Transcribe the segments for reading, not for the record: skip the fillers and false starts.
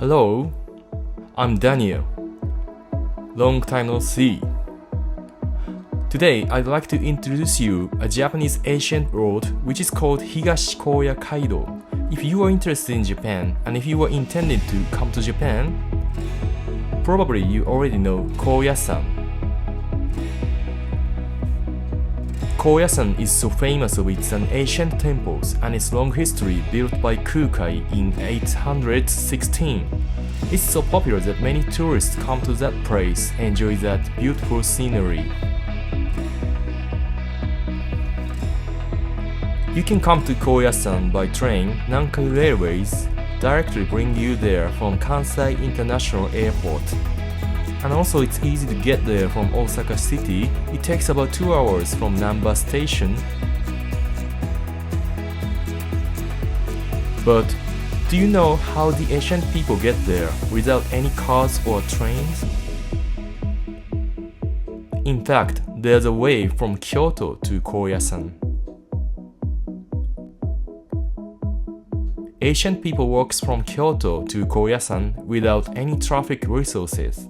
Hello, I'm Danniel. Long time no see. Today, I'd like to introduce you a Japanese ancient road which is called Higashi-Koya-Kaido. If you are interested in Japan and if you are intending to come to Japan, probably you already know Koya-san. Koya-san is so famous of its ancient temples and its long history built by Kukai in 816. It's so popular that many tourists come to that place and enjoy that beautiful scenery. You can come to Koya-san by train. Nankai Railways directly bring you there from Kansai International Airport. And also it's easy to get there from Osaka City. It takes about 2 hours from Namba Station. But do you know how the ancient people get there without any cars or trains? In fact, there's a way from Kyoto to Koya-san. Ancient people walks from Kyoto to Koya-san without any traffic resources.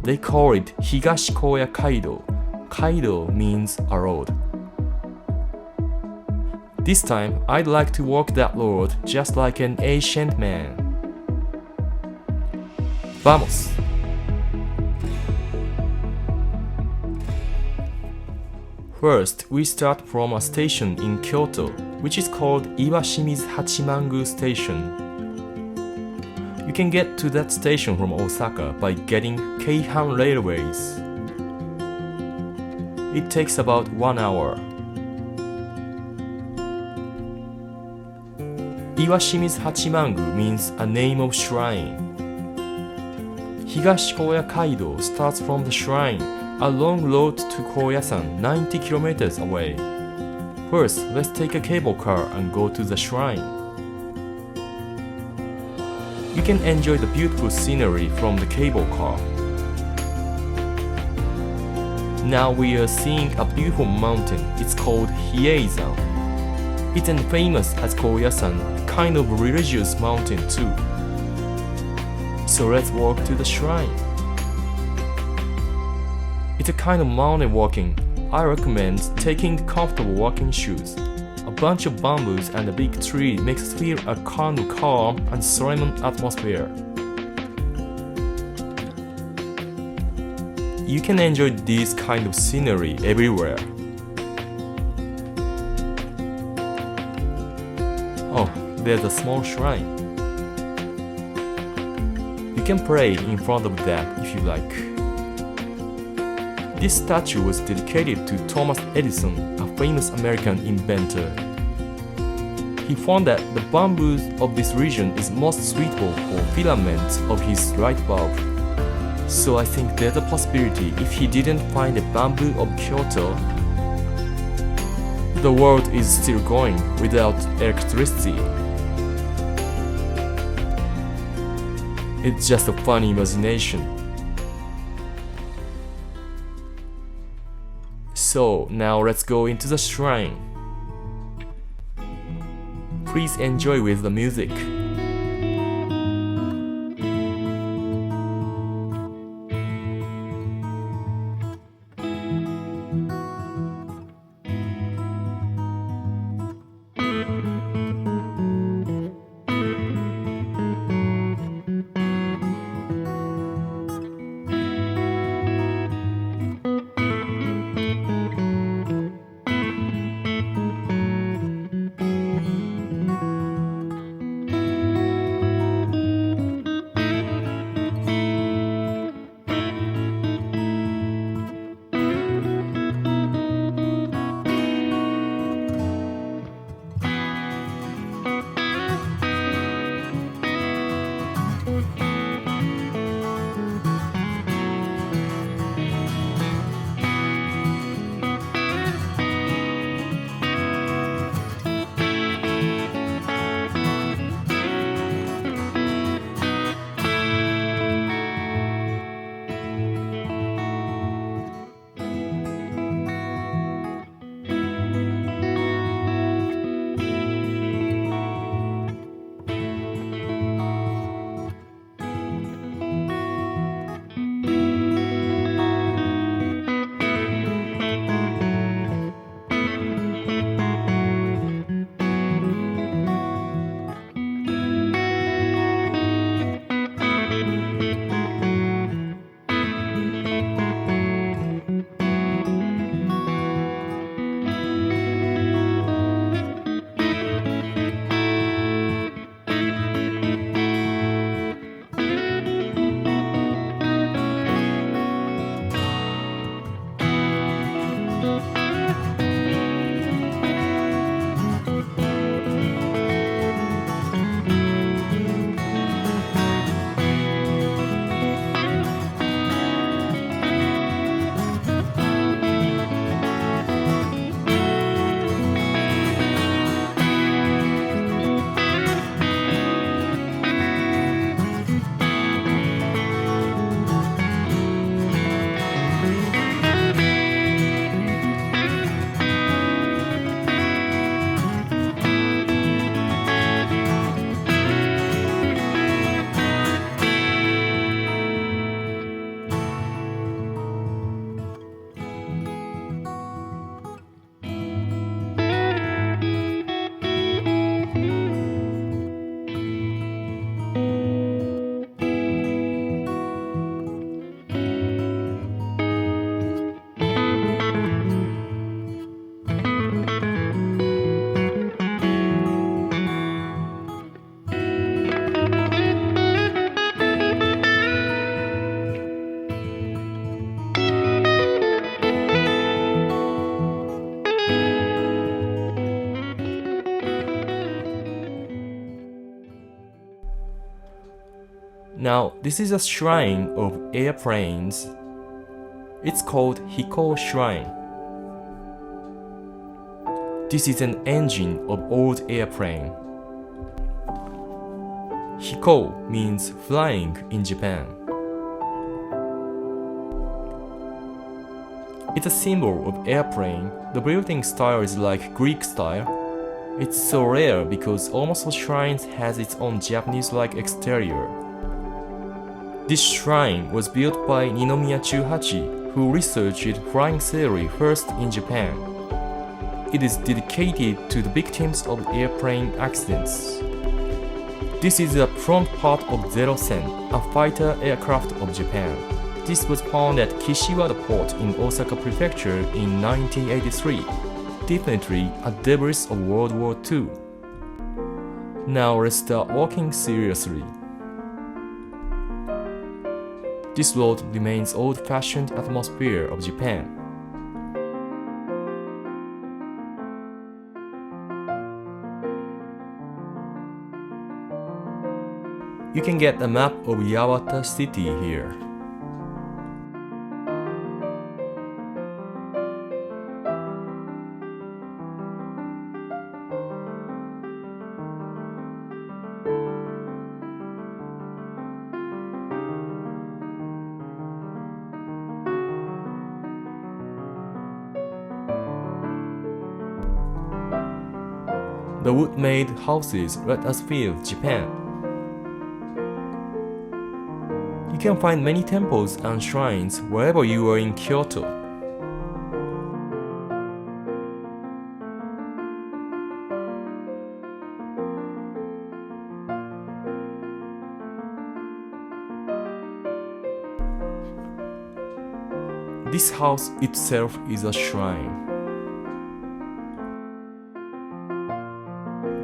They call it Higashi-Koya-Kaido. Kaido means a road. This time, I'd like to walk that road just like an ancient man. Vamos! First, we start from a station in Kyoto, which is called Iwashimizu-Hachimangu Station. You can get to that station from Osaka by getting Keihan Railways. It takes about 1 hour. Iwashimizu-Hachimangu means a name of shrine. Higashi-Koya-Kaido starts from the shrine, a long road to Koya-san 90 kilometers away. First, let's take a cable car and go to the shrine. You can enjoy the beautiful scenery from the cable car. Now we are seeing a beautiful mountain. It's called Hiei-san. It's as famous as Koya-san, a kind of religious mountain too. So let's walk to the shrine. It's a kind of mountain walking. I recommend taking comfortable walking shoes. A bunch of bamboos and a big tree makes us feel a kind of calm and serene atmosphere. You can enjoy this kind of scenery everywhere. Oh, there's a small shrine. You can pray in front of that if you like. This statue was dedicated to Thomas Edison, a famous American inventor. He found that the bamboos of this region is most suitable for filaments of his light bulb. So I think there's a possibility if he didn't find the bamboo of Kyoto, the world is still going without electricity. It's just a funny imagination. So now let's go into the shrine. Please enjoy with the music. Now, this is a shrine of airplanes. It's called Hiko Shrine. This is an engine of old airplane. Hiko means flying in Japan. It's a symbol of airplane. The building style is like Greek style. It's so rare because almost all shrines has its own Japanese-like exterior. This shrine was built by Ninomiya Chuhachi, who researched flying theory first in Japan. It is dedicated to the victims of airplane accidents. This is a front part of Zero-sen, a fighter aircraft of Japan. This was found at Kishiwada Port in Osaka Prefecture in 1983. Definitely a debris of World War II. Now let's start walking seriously. This road remains old-fashioned atmosphere of Japan. You can get a map of Yawata city here. The wood-made houses let us feel Japan. You can find many temples and shrines wherever you are in Kyoto. This house itself is a shrine.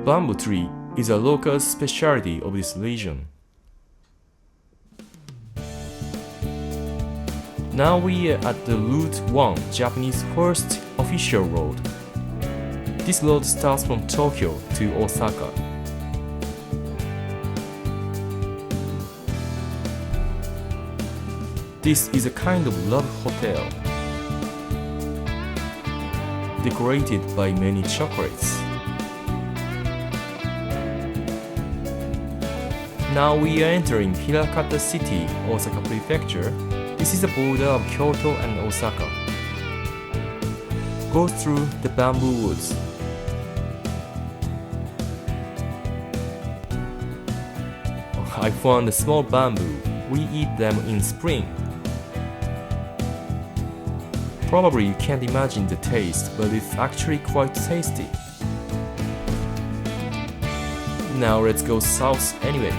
Bamboo tree is a local specialty of this region. Now we are at the Route 1, Japanese first official road. This road starts from Tokyo to Osaka. This is a kind of love hotel, decorated by many chocolates. Now we are entering Hirakata City, Osaka Prefecture. This is the border of Kyoto and Osaka. Go through the bamboo woods. I found a small bamboo. We eat them in spring. Probably you can't imagine the taste, but it's actually quite tasty. Now let's go south anyway.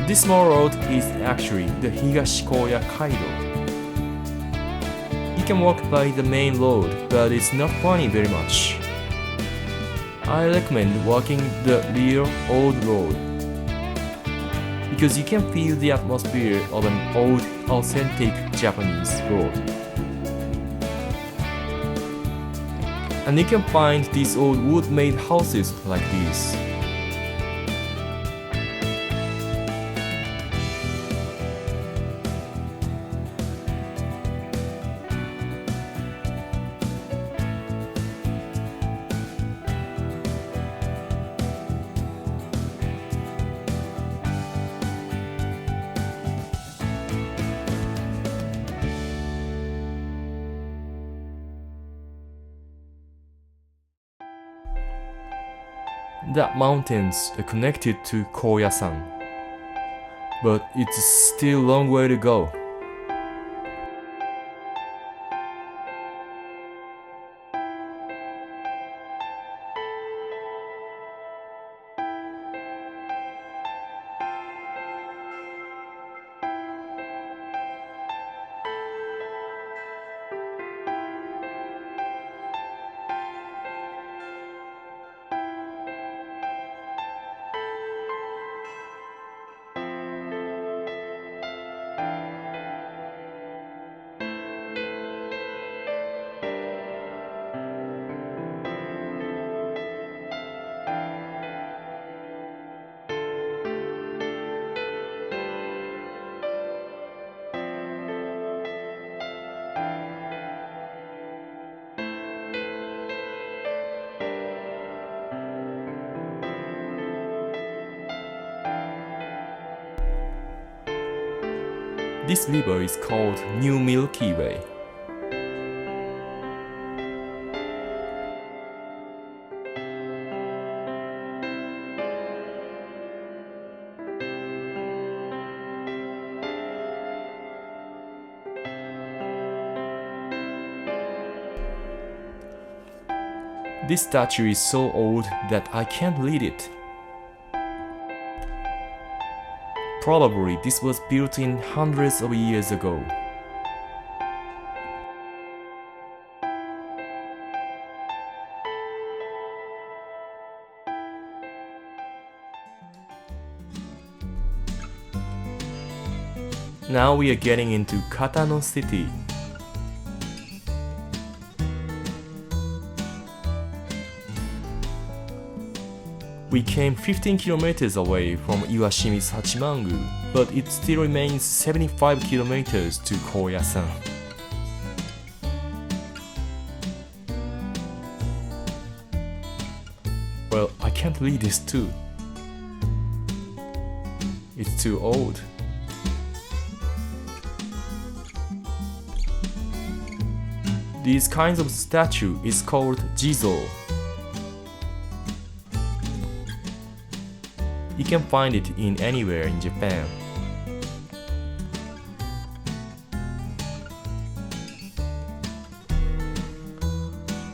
This small road is actually the Higashi-Koya-Kaido. You can walk by the main road, but it's not funny very much. I recommend walking the real old road, because you can feel the atmosphere of an old, authentic Japanese road. And you can find these old wood-made houses like these. That mountains are connected to Koya-san, but it's still a long way to go. This river is called New Milky Way. This statue is so old that I can't read it. Probably this was built in hundreds of years ago. Now we are getting into Katano City. We came 15 kilometers away from Iwashimi's Hachimangu, but it still remains 75 kilometers to Koya-san. Well, I can't read this too. It's too old. These kinds of statue is called jizo. You can find it in anywhere in Japan.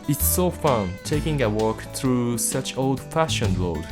It's so fun taking a walk through such old-fashioned road.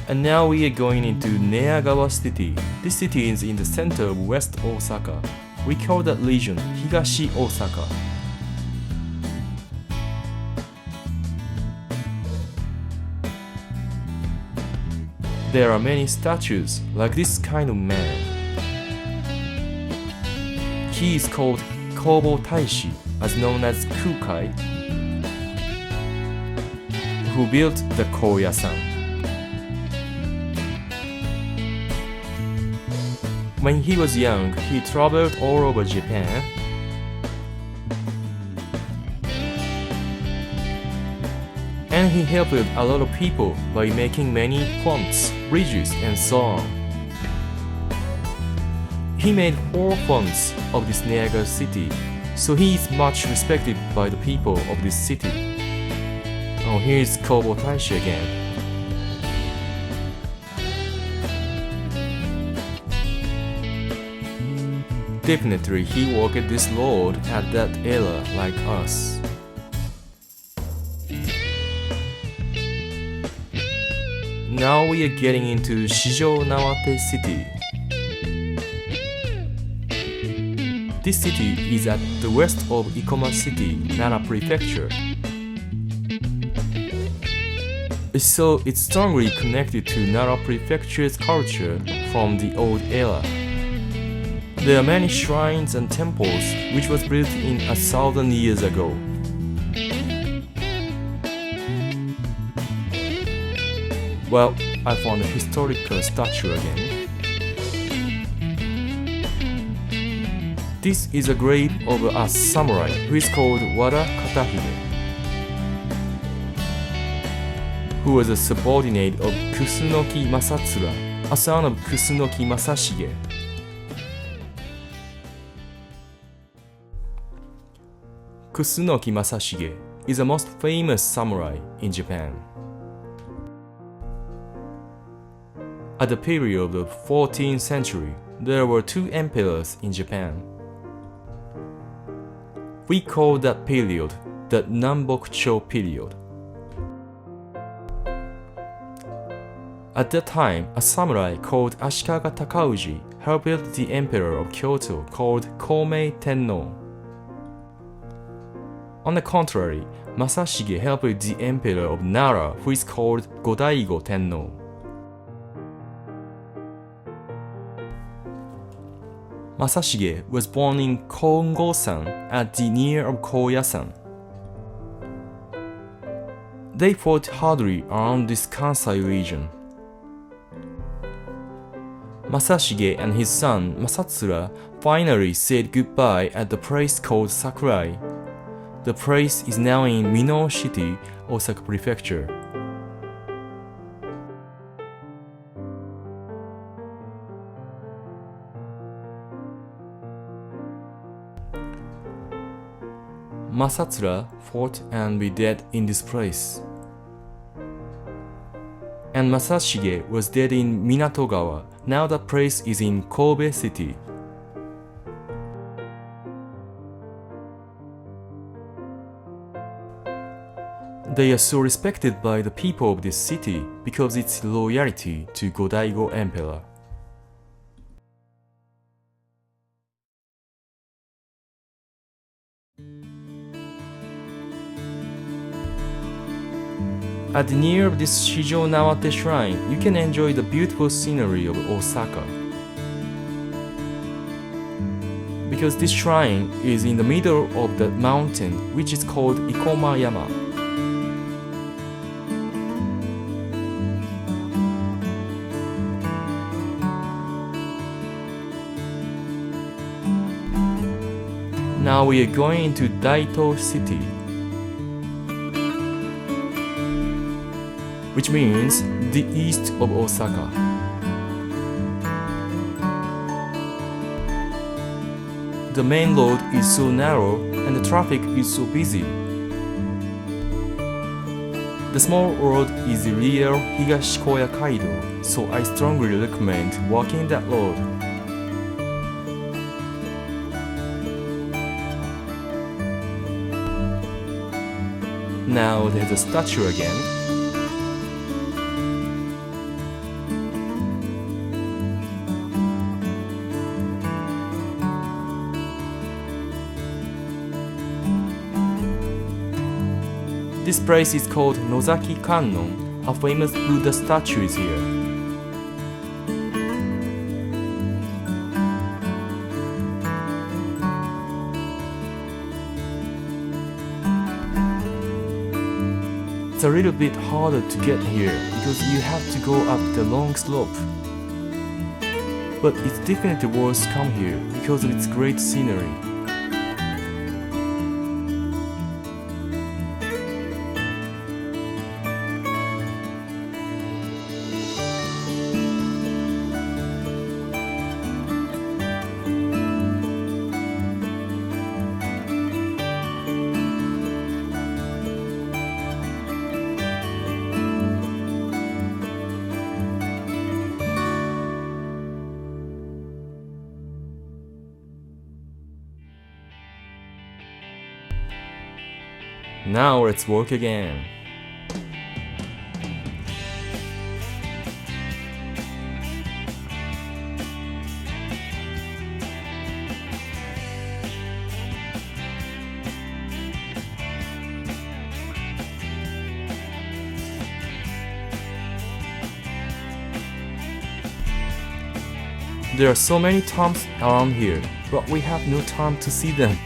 And now we are going into Neagawa City. This city is in the center of West Osaka. We call that region Higashi-Osaka. There are many statues like this kind of man. He is called Kobo Taishi, as known as Kukai, who built the Koya-san. When he was young, he traveled all over Japan. And he helped a lot of people by making many fonts, bridges, and so on. He made 4 fonts of this Niagara city, so he is much respected by the people of this city. Oh, here is Kobo Taishi again. Definitely he walked this road at that era like us. Now we are getting into Shijo Nawate City. This city is at the west of Ikoma City, Nara Prefecture. So it's strongly connected to Nara Prefecture's culture from the old era. There are many shrines and temples which was built in 1,000 years ago. Well, I found a historical statue again. This is a grave of a samurai who is called Wada Katahide, who was a subordinate of Kusunoki Masatsura, a son of Kusunoki Masashige. Kusunoki Masashige is the most famous samurai in Japan. At the period of the 14th century, there were 2 emperors in Japan. We call that period the Nanbokucho period. At that time, a samurai called Ashikaga Takauji helped the emperor of Kyoto called Komei Tenno. On the contrary, Masashige helped the emperor of Nara, who is called Godaigo Tenno. Masashige was born in Kongo-san at the near of Koya-san. They fought hardly around this Kansai region. Masashige and his son Masatsura finally said goodbye at the place called Sakurai. The place is now in Mino City, Osaka Prefecture. Masatsura fought and be dead in this place. And Masashige was dead in Minatogawa. Now the place is in Kobe City. They are so respected by the people of this city because of its loyalty to Go-Daigo Emperor. At the near of this Shijo Nawate shrine, you can enjoy the beautiful scenery of Osaka. Because this shrine is in the middle of the mountain, which is called Ikoma Yama. Now we are going into Daito City, which means the east of Osaka. The main road is so narrow and the traffic is so busy. The small road is the real Higashi-Koya-Kaido, so I strongly recommend walking that road. Now there's a statue again. This place is called Nozaki Kannon. A famous Buddha statue is here. It's a little bit harder to get here because you have to go up the long slope. But it's definitely worth come here because of its great scenery. Now let's walk again. There are so many tombs around here, but we have no time to see them.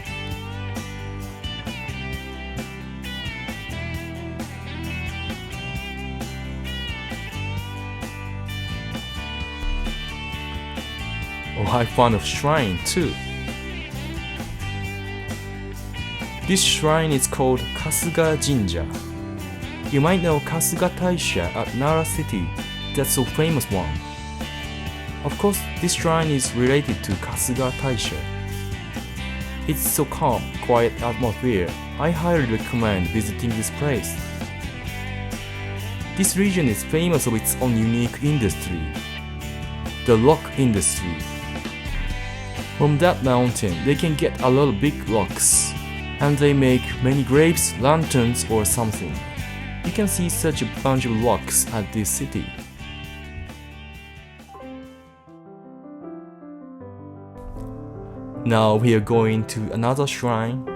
Oh, I found a shrine too. This shrine is called Kasuga Jinja. You might know Kasuga-Taisha at Nara City, that's so famous one. Of course, this shrine is related to Kasuga-Taisha. It's so calm, quiet atmosphere. I highly recommend visiting this place. This region is famous of its own unique industry, the rock industry. From that mountain, they can get a lot of big rocks, and they make many grapes, lanterns, or something. You can see such a bunch of rocks at this city. Now we are going to another shrine.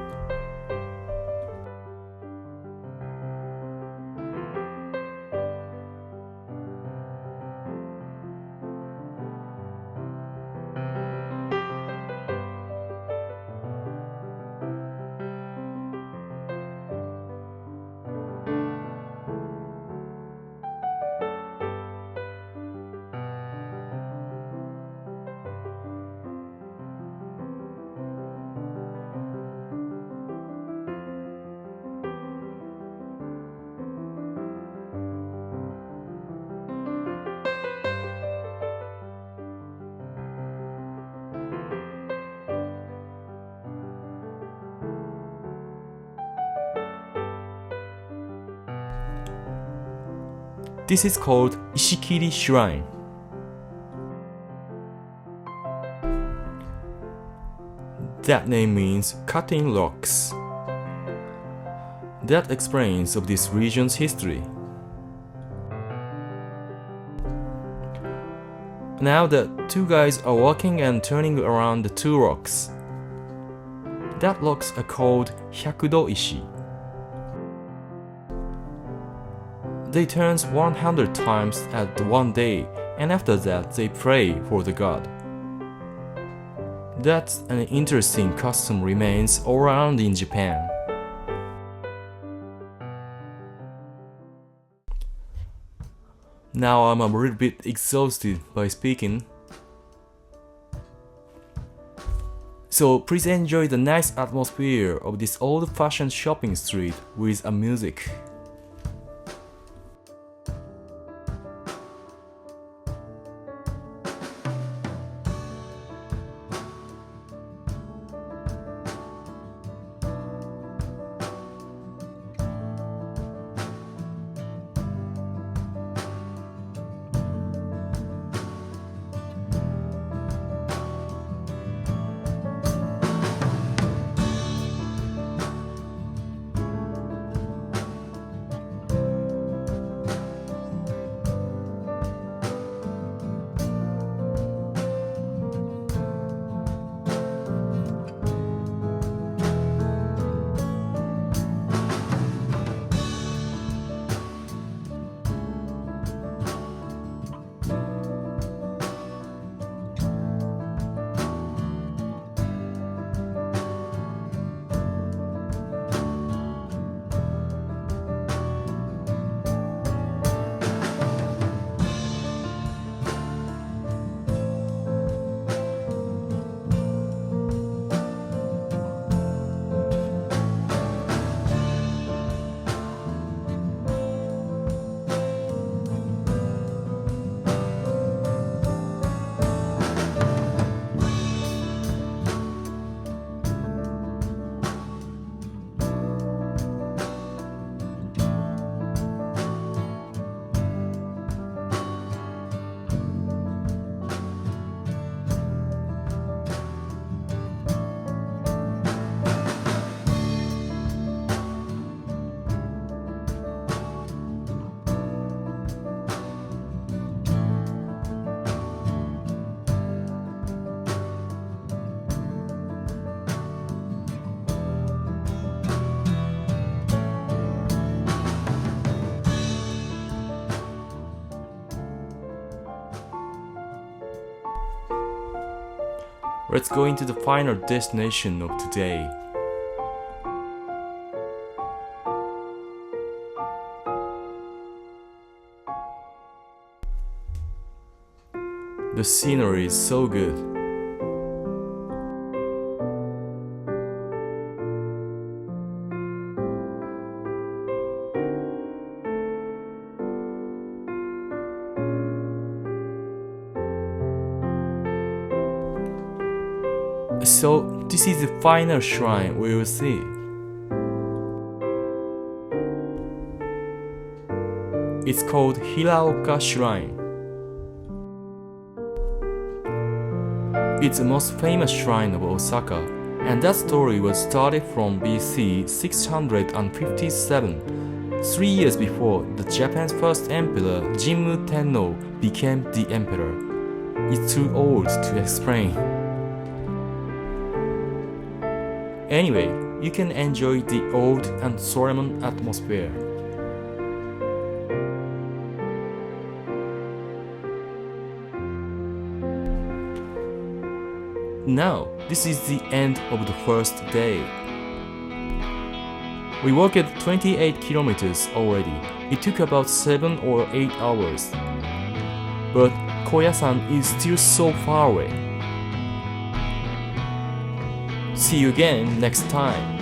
This is called Ishikiri Shrine. That name means cutting rocks. That explains of this region's history. Now the two guys are walking and turning around the two rocks. That rocks are called Hyakudo Ishi. They turn 100 times at one day, and after that they pray for the god. That's an interesting custom remains all around in Japan. Now I'm a little bit exhausted by speaking. So please enjoy the nice atmosphere of this old-fashioned shopping street with a music. Let's go into the final destination of today. The scenery is so good. So this is the final shrine we will see. It's called Hiraoka Shrine. It's the most famous shrine of Osaka, and that story was started from BC 657, 3 years before the Japan's first emperor Jimmu Tenno became the emperor. It's too old to explain. Anyway, you can enjoy the old and solemn atmosphere. Now, this is the end of the first day. We walked 28 kilometers already. It took about 7 or 8 hours. But Koya-san is still so far away. See you again next time.